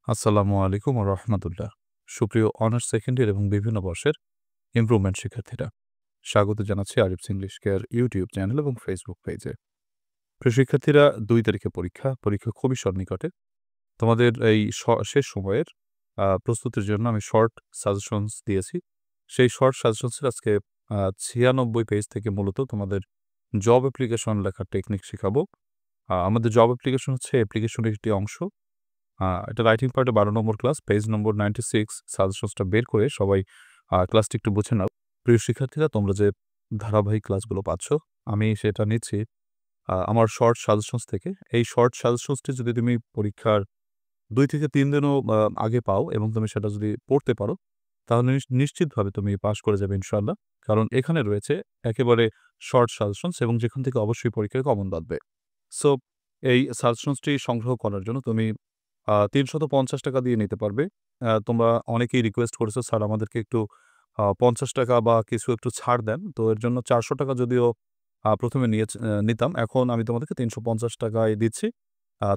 আসসালামু আলাইকুম ওয়া রাহমাতুল্লাহ। সুপ্রিয় অনার্স সেকেন্ড ইয়ার এবং বিভিন্ন বর্ষের ইমপ্রুভমেন্ট শিক্ষার্থীরা, স্বাগত জানাচ্ছি Arif's English care YouTube channel এবং ফেসবুক পেজে। প্রিয় শিক্ষার্থীরা, ২ তারিখে পরীক্ষা খুবই সন্নিকটে। তোমাদের এই শেষ সময়ের প্রস্তুতির জন্য আমি শর্ট সাজেশনস দিয়েছি। সেই শর্ট সাজেশনসের আজকে ৯৬ পেজ থেকে মূলত তোমাদের জব অ্যাপ্লিকেশন লেখার টেকনিক শিখাবো। আমাদের জব অ্যাপ্লিকেশন হচ্ছে অ্যাপ্লিকেশনের একটি অংশ। এটা রাইটিং পার্টে ১২ নম্বর ক্লাস, পেজ নম্বর 96 সাজেশনসটা বের করে সবাই ক্লাসটি একটু বুঝে নাও। প্রিয় শিক্ষার্থীরা, তোমরা যে ধারাবাহিক ক্লাসগুলো পাচ্ছ, আমি সেটা নিচ্ছি আমার শর্ট সাজেশনস থেকে। এই শর্ট সাজেশনসটি যদি তুমি পরীক্ষার ২ থেকে ৩ দিনও আগে পাও এবং তুমি সেটা যদি পড়তে পারো, তাহলে নিশ্চিতভাবে তুমি পাস করে যাবে ইনশাআল্লাহ। কারণ এখানে রয়েছে একেবারে শর্ট সাজেশনস এবং যেখান থেকে অবশ্যই পরীক্ষায় কমন বাঁধবে। সো এই সাজেশনসটি সংগ্রহ করার জন্য তুমি ৳৩৫০ দিয়ে নিতে পারবে। তোমরা অনেকেই রিকোয়েস্ট করেছো, "স্যার আমাদেরকে একটু ৳৫০ বা কিছু একটু ছাড় দেন।" তো এর জন্য ৳৪০০ যদিও ১ম এ নিতাম। এখন আমি তোমাদেরকে ৳৩৫০ য় দিচ্ছি।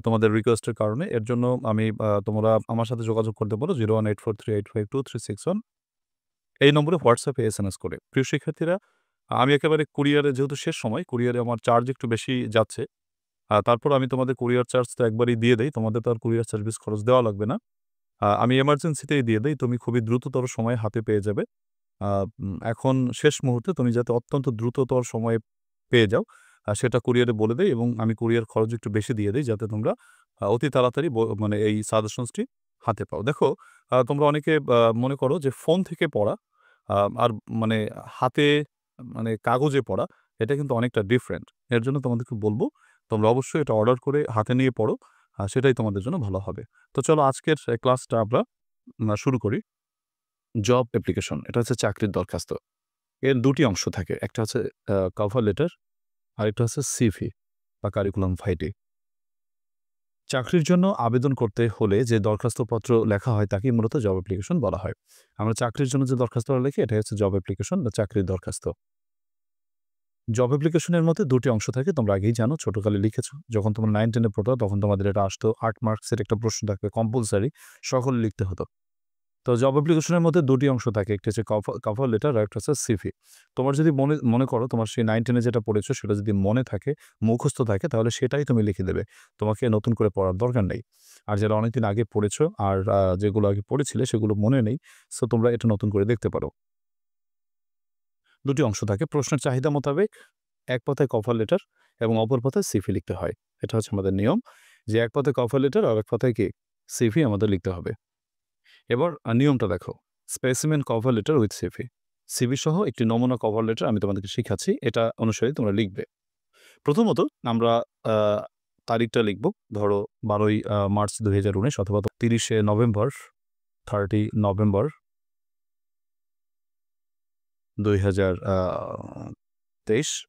তোমাদের রিকোয়েস্টের কারণে। এর জন্য আমি তোমরা আমার সাথে যোগাযোগ করতে পারো 01843852361 এই নম্বরে হোয়াটসঅ্যাপে এসএমএস করে। প্রিয় শিক্ষার্থীরা, আমি একেবারে কুরিয়ারে যেহেতু শেষ সময়, কুরিয়ারে আমার চার্জ একটু বেশি যাচ্ছে। তারপর আমি তোমাদের কুরিয়ার চার্জ তো একবারেই দিয়ে দেই। তোমাদের তো আর কুরিয়ার সার্ভিস খরচ দেওয়া লাগবে না। আমি এমার্জেন্সিতেই দিয়ে দেই। তুমি খুবই দ্রুততর সময়ে হাতে পেয়ে যাবে। এখন শেষ মুহূর্তে তুমি যাতে অত্যন্ত দ্রুততর সময়ে পেয়ে যাও, সেটা কুরিয়ারে বলে দেই এবং আমি কুরিয়ার খরচ একটু বেশি দিয়ে দেই যাতে তোমরা অতি তাড়াতাড়ি মানে এই সাজেশনসটি হাতে পাও। দেখো, তোমরা অনেকে মনে করো যে ফোন থেকে পড়া আর মানে হাতে মানে কাগজে পড়া, এটা কিন্তু অনেকটা ডিফারেন্ট। এর জন্য তোমাদেরকে বলব, তোমরা অবশ্যই এটা অর্ডার করে হাতে নিয়ে পড়ো। সেটাই তোমাদের জন্য ভালো হবে। তো চলো আজকের ক্লাসটা আমরা শুরু করি। জব অ্যাপ্লিকেশন, এটা হচ্ছে চাকরির দরখাস্ত। এর ২ টি অংশ থাকে। একটা হচ্ছে কভার লেটার, আরেকটা হচ্ছে সিভি বা কারিকুলাম ভাইটে। চাকরির জন্য আবেদন করতে হলে যে দরখাস্তপত্র লেখা হয় তাকেই মূলত জব অ্যাপ্লিকেশন বলা হয়। আমরা চাকরির জন্য যে দরখাস্তটা লিখি এটাই হচ্ছে জব অ্যাপ্লিকেশন বা চাকরির দরখাস্ত। জব অ্যাপ্লিকেশনের মধ্যে ২ টি অংশ থাকে, তোমরা আগেই জানো, ছোটকালে লিখেছো। যখন তোমরা ৯-10 এ পড়তো তখন তোমাদের এটা আসতো। ৮ মার্কসের একটা প্রশ্ন থাকবে কম্পালসারি, সকলে লিখতে হতো। তো জব অ্যাপ্লিকেশনের মধ্যে ২ টি অংশ থাকে। একটি হচ্ছে কভার লেটার আর একটা হচ্ছে সিভি। তোমার যদি মনে করো তোমার সেই 9-10 এ যেটা পড়েছো সেটা যদি মনে থাকে, মুখস্থ থাকে, তাহলে সেটাই তুমি লিখে দেবে। তোমাকে নতুন করে পড়ার দরকার নেই। আর যারা অনেকদিন আগে পড়েছো আর যেগুলো আগে পড়েছিলে সেগুলো মনে নেই, সো তোমরা এটা নতুন করে দেখতে পারো। ২ টি অংশ থাকে। প্রশ্নের চাহিদা মোতাবেক এক পাতায় কভার লেটার এবং অপর পাতায় সিভি লিখতে হয়। এটা হচ্ছে আমাদের নিয়ম যে এক পাতায় কভার লেটার আর এক পাতায় কি সিভি আমাদের লিখতে হবে। এবার নিয়মটা দেখো। Specimen cover letter with CV. CV সহ একটি নমুনা কভার লেটার আমি তোমাদেরকে শিখাচ্ছি। এটা অনুসারে তোমরা লিখবে। প্রথমত আমরা আ তারিখটা লিখব। ধরো ১২ই মার্চ ২০১৯ অথবা ৩০শে নভেম্বর, 30 নভেম্বর ২০২৩।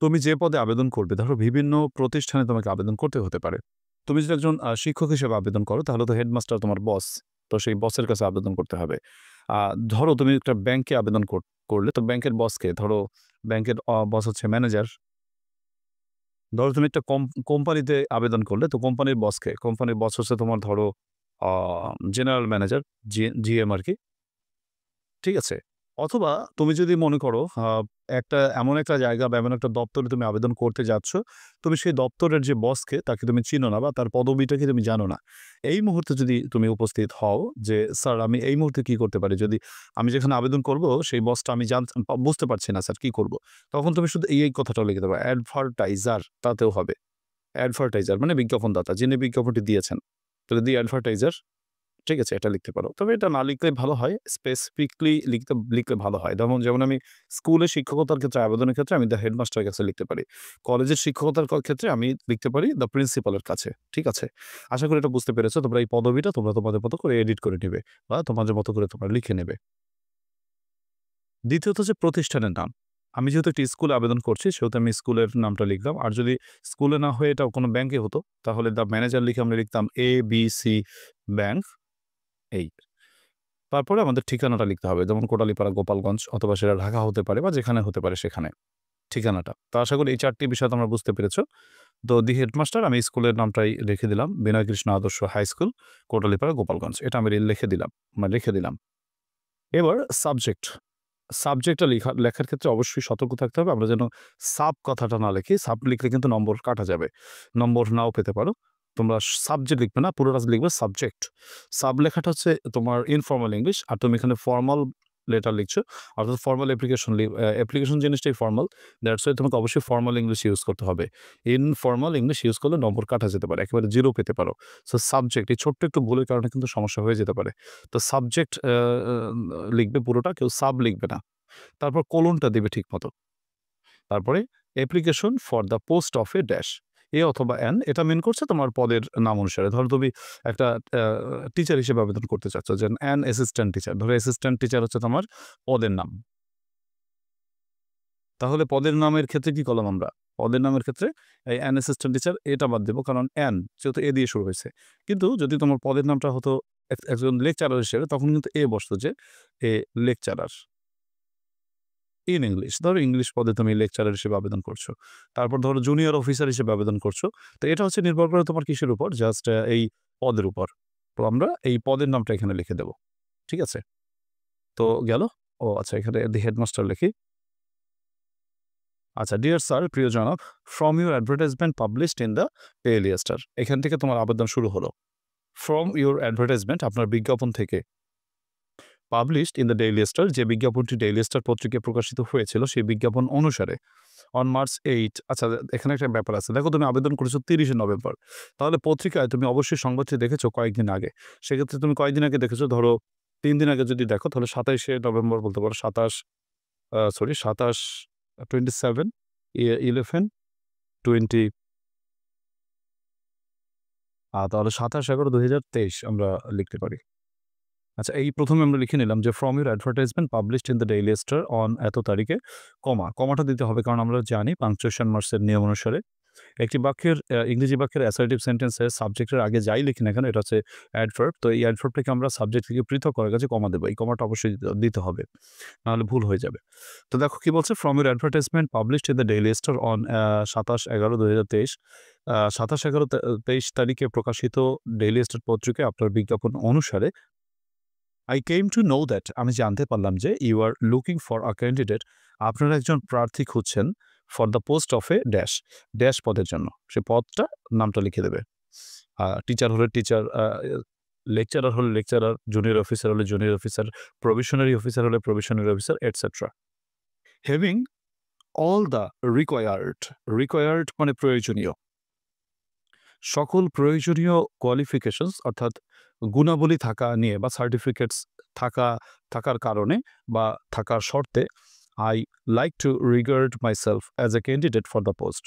তুমি যে পদে আবেদন করবে, ধরো বিভিন্ন প্রতিষ্ঠানে তোমাকে আবেদন করতে হতে পারে। তুমি যদি একজন শিক্ষক হিসেবে আবেদন করো তাহলে তো হেডমাস্টার তোমার বস। তো সেই বসের কাছে আবেদন করতে হবে। আ ধরো তুমি একটা ব্যাংকে আবেদন করলে, তো ব্যাংকের বসকে ধরো, ব্যাংকের বস হচ্ছে ম্যানেজার। ধরো তুমি একটা কোম্পানিতে আবেদন করলে, তো কোম্পানির বসকে, কোম্পানির বস হচ্ছে তোমার ধরো আ জেনারেল ম্যানেজার, জিএম আরকি। ঠিক আছে? অথবা তুমি যদি মনে করো এমন একটা জায়গা বা এমন একটা দপ্তরে তুমি আবেদন করতে যাচ্ছ, তুমি সেই দপ্তরের যে বসকে তাকে তুমি চিনো না বা তার পদবিটাকে তুমি জানো না। এই মুহূর্তে যদি তুমি উপস্থিত হও যে, "স্যার আমি এই মুহূর্তে কি করতে পারি? যদি আমি যেখানে আবেদন করব সেই বসটা আমি বুঝতে পারছি না স্যার, কি করব?" তখন তুমি শুধু এই কথাটাও লিখে দেবা। অ্যাডভার্টাইজার, তাতেও হবে। অ্যাডভার্টাইজার মানে বিজ্ঞাপনদাতা, যিনি বিজ্ঞাপনটি দিয়েছেন। তাহলে দি অ্যাডভার্টাইজার, ঠিক আছে? এটা লিখতে পারো। তবে এটা না লিখলেই ভালো হয়। স্পেসিফিকলি লিখলে ভালো হয়। যেমন আমি স্কুলে শিক্ষকতার ক্ষেত্রে আবেদনের ক্ষেত্রে আমি দ্য হেডমাস্টারের কাছে লিখতে পারি। কলেজের শিক্ষকতার ক্ষেত্রে আমি লিখতে পারি দ্য প্রিন্সিপালের কাছে। ঠিক আছে? আশা করি এটা বুঝতে পেরেছো। তোমরা এই পদবিটা তোমরা তোমাদের মতো করে এডিট করে নিবে বা তোমাদের মতো করে তোমরা লিখে নেবে। দ্বিতীয়ত হচ্ছে প্রতিষ্ঠানের নাম। আমি যেহেতু একটি স্কুলে আবেদন করছি সেহেতু আমি স্কুলের নামটা লিখলাম। আর যদি স্কুলে না হয়ে এটা কোনো ব্যাংকে হতো তাহলে দ্য ম্যানেজার লিখে আমরা লিখতাম এবিসি ব্যাংক, এই। তারপরে আমাদের ঠিকানাটা লিখতে হবে। যেমন কোটালীপাড়া, গোপালগঞ্জ, অথবা সেটা ঢাকা হতে পারে বা যেখানে হতে পারে সেখানে। ঠিকানাটা। তো আশা করি এই ৪ টি বিষয় তোমরা বুঝতে পেরেছ। তো দি হেডমাস্টার আমি স্কুলের নামটাই লিখে দিলাম। বিনয় কৃষ্ণ আদর্শ হাই স্কুল, কোটালীপাড়া, গোপালগঞ্জ। এটা আমি লিখে দিলাম। এবার সাবজেক্ট। সাবজেক্টটা লেখার ক্ষেত্রে অবশ্যই সতর্ক থাকতে হবে। আমরা যেন সাব কথাটা না লিখি। সাব লিখলে কিন্তু নম্বর কাটা যাবে। নম্বর নাও পেতে পারো। তোমরা সাবজেক্ট লিখবে না, পুরোটা লিখবে সাবজেক্ট। সাব লেখাটা হচ্ছে তোমার ইনফর্মাল ইংলিশ। আর তুমি এখানে ফর্মাল লেটার লিখছো। অর্থাৎ ফর্মাল অ্যাপ্লিকেশন জিনিসটাই ফর্মাল। দ্যাটস ওয়াই তোমাকে অবশ্যই ফর্মাল ইংলিশ ইউজ করতে হবে। ইনফর্মাল ইংলিশ ইউজ করলে নম্বর কাটা যেতে পারে। একেবারে 0 পেতে পারো। সো সাবজেক্ট এই ছোট্ট একটু ভুলের কারণে কিন্তু সমস্যা হয়ে যেতে পারে। তো সাবজেক্ট লিখবে পুরোটা, কেউ সাব লিখবে না। তারপর কোলনটা দিবে ঠিকমতো। তারপরে application for the post of a dash, a অথবা অ্যান, এটা মিন করছে তোমার পদের নাম অনুসারে। ধরো তুমি একটা টিচার হিসেবে আবেদন করতে চাচ্ছ, যে অ্যান অ্যাসিস্ট্যান্ট টিচার। ধরো অ্যাসিস্ট্যান্ট টিচার হচ্ছে তোমার পদের নাম। তাহলে পদের নামের ক্ষেত্রে কি করলাম আমরা? পদের নামের ক্ষেত্রে এই অ্যান অ্যাসিস্ট্যান্ট টিচার এটা বাদ দেবো, কারণ অ্যান যেহেতু এ দিয়ে শুরু হয়েছে। কিন্তু যদি তোমার পদের নামটা হতো একজন লেকচারার হিসেবে, তখন কিন্তু এ বসতো, যে এ লেকচারার ইন ইংলিশ। ধরো ইংলিশ পদে তুমি লেকচারার হিসেবে আবেদন করছো। তারপর ধরো জুনিয়র অফিসার হিসেবে আবেদন করছো। তো এটা হচ্ছে নির্ভর করে তোমার কিসের উপর? জাস্ট এই পদের উপর। তো আমরা এই পদের নামটা এখানে লিখে দেব। ঠিক আছে? তো গেল। ও আচ্ছা, এখানে দি হেডমাস্টার লিখি। আচ্ছা, ডিয়ার স্যার, প্রিয় জনাব, from your advertisement published in the daily star. এখান থেকে তোমার আবেদন শুরু হলো। ফ্রম ইউর অ্যাডভার্টাইজমেন্ট, আপনার বিজ্ঞাপন থেকে, published in the daily star, যে বিজ্ঞাপনটি ডেইলি স্টার পত্রিকায় প্রকাশিত হয়েছিল, সেই বিজ্ঞাপন অনুসারে অন মার্চ 8। আচ্ছা, এখানে একটা ব্যাপার আছে। দেখো তুমি আবেদন করেছো 30শে নভেম্বর। তাহলে পত্রিকায় তুমি অবশ্যই সংবাদটি দেখেছো কয়েকদিন আগে। সেক্ষেত্রে তুমি কয়েকদিন আগে দেখেছো, ধরো ৩ দিন আগে যদি দেখো, তাহলে ২৭শে নভেম্বর বলতে পারো। 27 11 20, তাহলে ২৭/১১/২০২৩ আমরা লিখতে পারি। আচ্ছা, এই ১ম আমরা লিখে নিলাম যে from your advertisement published in the daily star on এত তারিখে, কমাটা দিতে হবে, কারণ আমরা জানি পাংচুয়েশন মার্কসের নিয়ম অনুসারে একটি বাক্যের ইংরেজি বাক্যের অ্যাসার্টিভ সেন্টেন্সে সাবজেক্টের আগে যাই লিখি না কেন, এটা হচ্ছে অ্যাডভার্ব। তো এই অ্যাডভার্বটাকে আমরা সাবজেক্ট থেকে পৃথক করার কাছে কমা দেবো। এই কমাটা অবশ্যই দিতে হবে, নাহলে ভুল হয়ে যাবে। তো দেখো কি বলছে, from your advertisement published in the daily star on ২৭/১১/২০২৩, ২৭/১১/২৩ তারিখে প্রকাশিত ডেইলি স্টার পত্রিকায় আপনার বিজ্ঞাপন অনুসারে, I came to know that, আমি জানতে পারলাম যে, you are looking for a candidate, আপনারা একজন প্রার্থী খুঁজছেন, for the post of a dash, dash পদের জন্য। সে পদটা নামটা লিখে দেবে। টিচার হলে টিচার, লেকচারার হলে লেকচারার, জুনিয়র অফিসার হলে জুনিয়র অফিসার, প্রভিশনারি অফিসার হলে provisionary officer, etcetera. Having all the required মানে প্রয়োজনীয়, সকল প্রয়োজনীয় কোয়ালিফিকেশনস, অর্থাৎ গুণাবলী থাকা নিয়ে বা সার্টিফিকেটস থাকার কারণে বা থাকার শর্তে, I like to regard myself as a candidate for the post.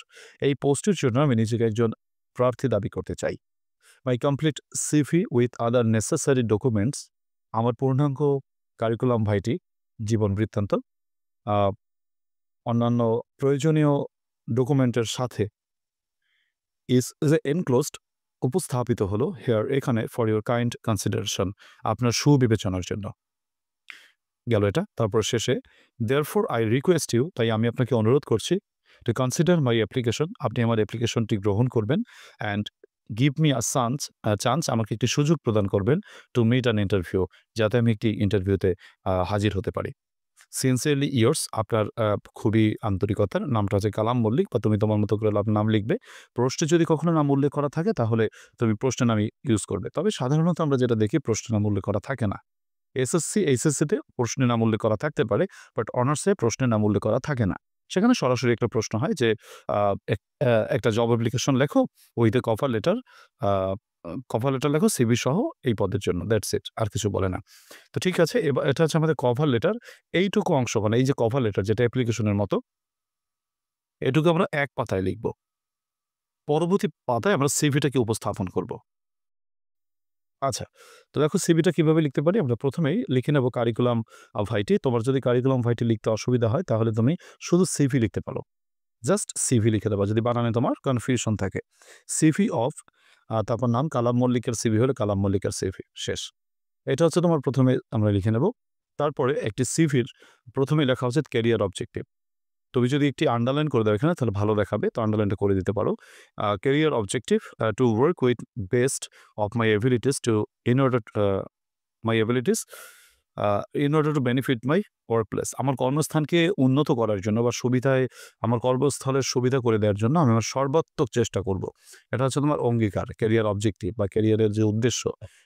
এই পোস্টের জন্য আমি নিজেকে একজন প্রার্থী দাবি করতে চাই। My complete CV with other necessary documents, আমার পূর্ণাঙ্গ কারিকুলাম ভাইটি, জীবন বৃত্তান্ত, আহ, অন্যান্য প্রয়োজনীয় ডকুমেন্টের সাথে, ইজ এনক্লোজড, উপস্থাপিত হলো হেয়ার, এখানে, ফর ইউর কাইন্ড কনসিডারেশন, আপনার সুবিবেচনার জন্য। গেল এটা। তারপর শেষে, দেয়ারফর আই রিকোয়েস্ট ইউ, তাই আমি আপনাকে অনুরোধ করছি, টু কনসিডার মাই অ্যাপ্লিকেশন, আপনি আমার অ্যাপ্লিকেশনটি গ্রহণ করবেন, and give me a chance, আমাকে একটি সুযোগ প্রদান করবেন, টু মিট অ্যান ইন্টারভিউ, যাতে আমি একটি ইন্টারভিউতে হাজির হতে পারি। সিনসিয়ারলি ইয়োর্স, আপনার খুবই আন্তরিকতার, নামটা হচ্ছে কালাম মল্লিক, বা তুমি তোমার মতো করে নাম লিখবে। প্রশ্নে যদি কখনো নাম উল্লেখ করা থাকে, তাহলে তুমি প্রশ্নের নামই ইউজ করবে। তবে সাধারণত আমরা যেটা দেখি, প্রশ্নের নাম উল্লেখ করা থাকে না। এইচএসসিতে প্রশ্নের নাম উল্লেখ করা থাকতে পারে, বাট অনার্সে প্রশ্নের নাম উল্লেখ করা থাকে না। সেখানে সরাসরি একটা প্রশ্ন হয় যে, একটা জব অ্যাপ্লিকেশন লেখো উইথ এ কভার লেটার, লেখো সিভি সহ এই পদের জন্য, দ্যাটস ইট, আর কিছু বলে না। তো ঠিক আছে, এবার এটা হচ্ছে আমাদের কভার লেটার। এইটুকু অংশ, মানে এই যে কভার লেটার, যেটা অ্যাপ্লিকেশনের মতো, এটুকু আমরা এক পাতায় লিখব। পরবর্তী পাতায় আমরা সিভিটাকে উপস্থাপন করব। আচ্ছা, তো দেখো সিভিটা কিভাবে লিখতে পারি? আমরা প্রথমেই লিখে নেব কারিকুলাম ভাইটি। তোমার যদি কারিকুলাম ভাইটি লিখতে অসুবিধা হয়, তাহলে তুমি শুধু সিভি লিখতে পারো। জাস্ট সিভি লিখে দেবা, যদি বানানে তোমার কনফিউশন থাকে। সিভি অফ, তারপর নাম কালাম মল্লিকের সিভি হলে কালাম মল্লিকের সিভি, শেষ। এটা হচ্ছে তোমার প্রথমে আমরা লিখে নেব। তারপরে একটি সিভির প্রথমেই লেখা উচিত ক্যারিয়ার অবজেক্টিভ। তুমি যদি একটি আন্ডারলাইন করে দাও এখানে তাহলে ভালো দেখাবে, তো আন্ডারলাইনটা করে দিতে পারো। Career objective to work with best of my abilities to in order my abilities in order to benefit my workplace. আমার কর্মস্থানকে উন্নত করার জন্য বা সুবিধায় আমার কর্মস্থলের সুবিধা করে দেওয়ার জন্য আমি আমার সর্বাত্মক চেষ্টা করব। এটা হচ্ছে তোমার অঙ্গীকার, ক্যারিয়ার অবজেক্টিভ বা ক্যারিয়ারের যে উদ্দেশ্য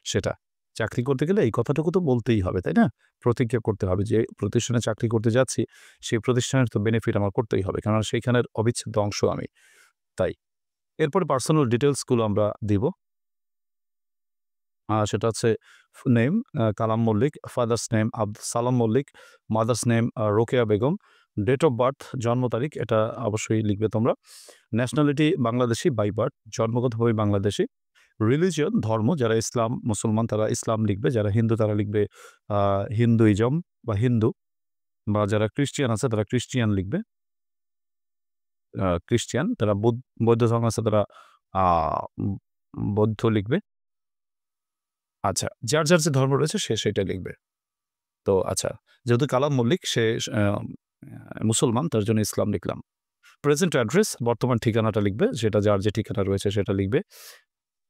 সেটা। চাকরি করতে গেলে এই কথাটুকু তো বলতেই হবে, তাই না? প্রতিজ্ঞা করতে হবে যে প্রতিষ্ঠানে চাকরি করতে যাচ্ছি, সেই প্রতিষ্ঠানের তো বেনিফিট আমার করতেই হবে। কেননা সেইখানের অবিচ্ছেদ্য অংশ আমি। তাই। এরপরে পার্সোনাল ডিটেইলসগুলো আমরা দিব। সেটা হচ্ছে name Kalam Mallick, father's name Abdul Salam Mallick, mother's name Rokeya Begum, date of birth জন্ম তারিখ এটা অবশ্যই লিখবে তোমরা। ন্যাশনালিটি বাংলাদেশি বাই বার্থ, জন্মগতভাবে বাংলাদেশি। রিলিজিয়ন ধর্ম, যারা ইসলাম মুসলমান তারা ইসলাম লিখবে, যারা হিন্দু তারা লিখবে হিন্দুইজম বা হিন্দু, বা যারা ক্রিশ্চিয়ান আছে তারা ক্রিশ্চিয়ান লিখবে, ক্রিশ্চিয়ান। তারা বৌদ্ধ ধর্ম আছে তারা উম বৌদ্ধ লিখবে। আচ্ছা, যার যে ধর্ম রয়েছে সে সেটা লিখবে। তো আচ্ছা, যেহেতু কালাম মল্লিক সে আ মুসলমান, তার জন্য ইসলাম লিখলাম। প্রেজেন্ট অ্যাড্রেস বর্তমান ঠিকানাটা লিখবে, সেটা যার যে ঠিকানা রয়েছে সেটা লিখবে।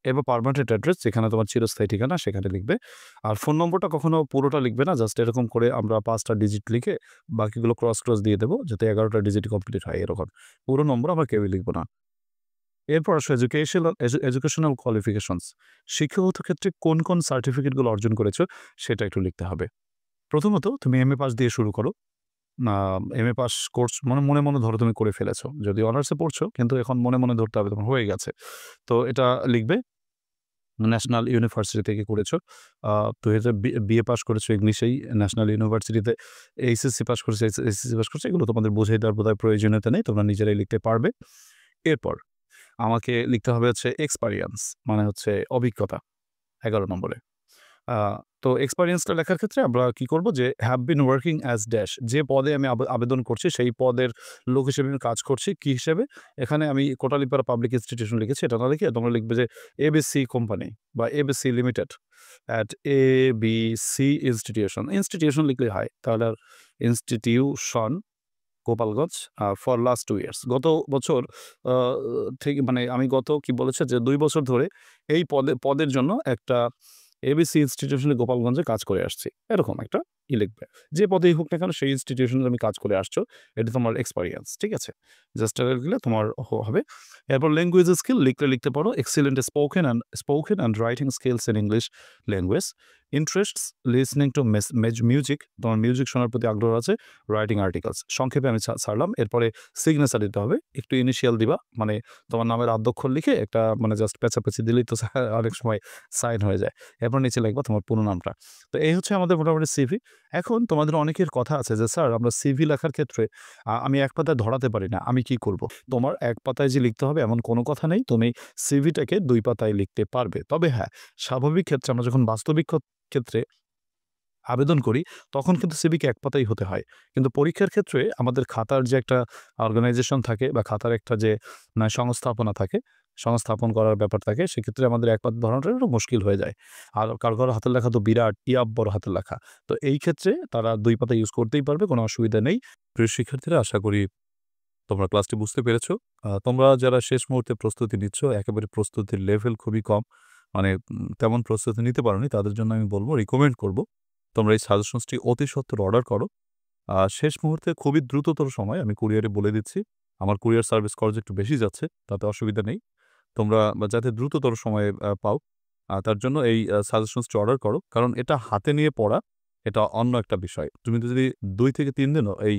এবার পার্মানেন্ট অ্যাড্রেস যেখানে তোমার চিরস্থায়ী ঠিকানা সেখানে লিখবে। আর ফোন নম্বরটা কখনো পুরোটা লিখবে না, জাস্ট এরকম করে আমরা ৫ টা ডিজিট লিখে বাকিগুলো ক্রস দিয়ে দেব যাতে ১১ টা ডিজিট কমপ্লিট হয় এরকম। পুরো নম্বর আমরা কেউই লিখব না। এরপর আসো এডুকেশনাল কোয়ালিফিকেশনস। শিক্ষাগত ক্ষেত্রে কোন সার্টিফিকেটগুলো অর্জন করেছো সেটা একটু লিখতে হবে। প্রথমত তুমি এমএ পাস দিয়ে শুরু করো। আ এমএ পাস কোর্স মনে ধরো তুমি করে ফেলেছো। যদিও অনার্সে পড়ছো কিন্তু এখন মনে ধরতে হবে তোমার হয়ে গেছে। তো এটা লিখবে। ন্যাশনাল ইউনিভার্সিটি থেকে করেছো। আ ২০০০ বিএ পাস করেছো ইংলিশেই ন্যাশনাল ইউনিভার্সিটিতে। এইচএসসি পাস করেছো, এসএসসি পাস করেছো। এগুলো তোমাদের বুঝিয়ে দেওয়ার বোধহয় প্রয়োজনীয়তা নেই। তোমরা নিজেরাই লিখতে পারবে। এরপর আমাকে লিখতে হবে হচ্ছে এক্সপেরিয়েন্স মানে হচ্ছে অভিজ্ঞতা ১১ নম্বরে। আ তো এক্সপেরিয়েন্সটা লেখার ক্ষেত্রে আমরা কি করব যে have been working as dash, যে পদে আমি আবেদন করছি সেই পদের লোক হিসেবে আমি কাজ করছি। কি হিসেবে? এখানে আমি কোটালীপাড়া পাবলিক ইনস্টিটিউশন লিখেছি। এটা না লিখে তোমরা লিখবে যে এবিসি কোম্পানি বা ABC limited at ABC institution. Institution লিখলেই হয়। তাহলে আর institution Gopalganj for last 2 years. গত বছর আ থেকে মানে আমি গত কি বলেছে যে ২ বছর ধরে এই পদের জন্য একটা এবিসি ইনস্টিটিউশনে গোপালগঞ্জে কাজ করে আসছি। এরকম একটা লিখবে। যে পদেই হোক না কেন সেই ইনস্টিটিউশনে তুমি কাজ করে আসছো। এটা তোমার এক্সপেরিয়েন্স। ঠিক আছে? জাস্ট এটা লিখলে তোমার হবে। এরপর ল্যাঙ্গুয়েজ স্কিল লিখতে পারো। Excellent spoken and writing skills in English language. Interests listening to music, তোমার মিউজিক শোনার প্রতি আগ্রহ আছে। Writing articles. সংক্ষেপে আমি ছাড়লাম। এরপরে সিগনেচার দিতে হবে। একটু ইনিশিয়াল দিবা। মানে তোমার নামের আদ্যক্ষর লিখে একটা মানে জাস্ট পেঁচাপেচি দিলেই তো অনেক সময় সাইন হয়ে যায়। এরপর নিচে লিখবা তোমার পুরো নামটা। তো এই হচ্ছে আমাদের মোটামুটি সিভি। এখন তোমাদের অনেকের কথা আছে যে, "স্যার আমরা সিভি লেখার ক্ষেত্রে আমি এক পাতায় ধরাতে পারি না। আমি কি করব?" তোমার এক পাতায় যে লিখতে হবে এমন কোনো কথা নেই। তুমি সিভিটাকে ২ পাতায় লিখতে পারবে। তবে হ্যাঁ, স্বাভাবিক ক্ষেত্রে আমরা যখন বাস্তবিক ক্ষেত্রে আবেদন করি, তখন কিন্তু সিভিকে এক পাতাই হতে হয়। কিন্তু পরীক্ষার ক্ষেত্রে আমাদের খাতার যে একটা অর্গানাইজেশন থাকে বা খাতার একটা যে সংস্থাপনা থাকে, সংস্থাপন করার ব্যাপার থাকে, সেক্ষেত্রে আমাদের এক পাতা ধরানোটা একটু মুশকিল হয়ে যায়। আর কারো হাতের লেখা তো বিরাট বড় হাতের লেখা। তো এই ক্ষেত্রে তারা ২ পাতা ইউজ করতেই পারবে, কোনো অসুবিধা নেই। প্রিয় শিক্ষার্থীরা, আশা করি তোমরা ক্লাসটি বুঝতে পেরেছো। তোমরা যারা শেষ মুহূর্তে প্রস্তুতি নিচ্ছ, একেবারে প্রস্তুতির লেভেল খুবই কম। মানে তেমন প্রস্তুতি নিতে পারোনি, তাদের জন্য আমি রিকমেন্ড করব তোমরা এই সাজেশনসটি অতি সত্বর অর্ডার করো। শেষ মুহূর্তে খুবই দ্রুততর সময় আমি কুরিয়ারে বলে দিচ্ছি। আমার কুরিয়ার সার্ভিস খরচ একটু বেশি যাচ্ছে, তাতে অসুবিধা নেই। তোমরা যাতে দ্রুততর সময়ে পাও, তার জন্য এই সাজেশনসটি অর্ডার করো। কারণ এটা হাতে নিয়ে পড়া, এটা অন্য একটা বিষয়। তুমি যদি ২ থেকে ৩ দিনও এই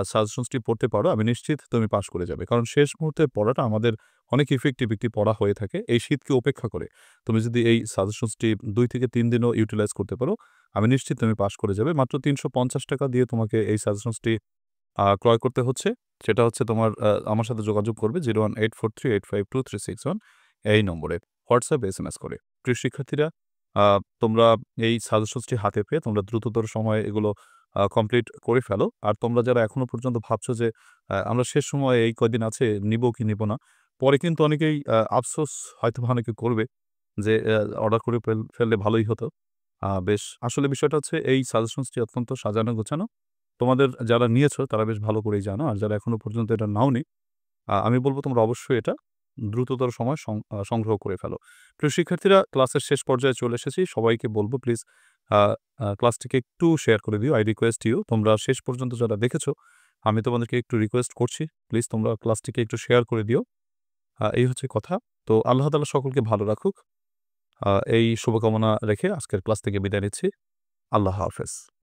সাজেশনসটি পড়তে পারো, আমি নিশ্চিত তুমি পাস করে যাবে। কারণ শেষ মুহূর্তে পড়াটা আমাদের অনেক ইফেক্টিভ একটি পড়া হয়ে থাকে। এই শীতকে উপেক্ষা করে তুমি যদি এই সাজেশনসটি ২ থেকে ৩ দিনও ইউটিলাইজ করতে পারো, আমি নিশ্চিত তুমি পাস করে যাবে। মাত্র ৳৩৫০ দিয়ে তোমাকে এই সাজেশনসটি ক্রয় করতে হচ্ছে। সেটা হচ্ছে তোমার আমার সাথে যোগাযোগ করবে 01843852361 এই নম্বরে। হোয়াটসঅ্যাপ, এসএমএস করে। প্রিয় শিক্ষার্থীরা, আ তোমরা এই সাজেশনসটি হাতে পেয়ে তোমরা দ্রুততর সময়ে এগুলো কমপ্লিট করে ফেলো। আর তোমরা যারা এখনো পর্যন্ত ভাবছো যে আমরা শেষ সময়ে এই কয়দিন আছে নিবো কি নিবো না। পরে কিন্তু অনেকেই আফসোস হয়তোবা অনেকে করবে যে অর্ডার করে ফেললে ভালোই হতো। বেশ আসলে বিষয়টা হচ্ছে এই সাজেশনসটি অত্যন্ত সাজানো গোছানো তোমাদের যারা নিয়েছো তারা বেশ ভালো করেই জানো। আর যারা এখনো পর্যন্ত এটা নাওনি, আমি বলব তোমরা অবশ্যই এটা দ্রুততর সময় সংগ্রহ করে ফেলো। প্রিয় শিক্ষার্থীরা, ক্লাসের শেষ পর্যায়ে চলে এসেছি। সবাইকে বলব প্লিজ আ আ ক্লাসটিকে একটু শেয়ার করে দিও। I request you, তোমরা শেষ পর্যন্ত যারা দেখেছো, আমি তোমাদেরকে একটু রিকোয়েস্ট করছি। প্লিজ তোমরা ক্লাসটিকে একটু শেয়ার করে দিও। এই হচ্ছে কথা। তো আল্লাহ তাআলা সকলকে ভালো রাখুক। এই শুভকামনা রেখে আজকের ক্লাস থেকে বিদায় নিচ্ছি। আল্লাহ হাফেজ।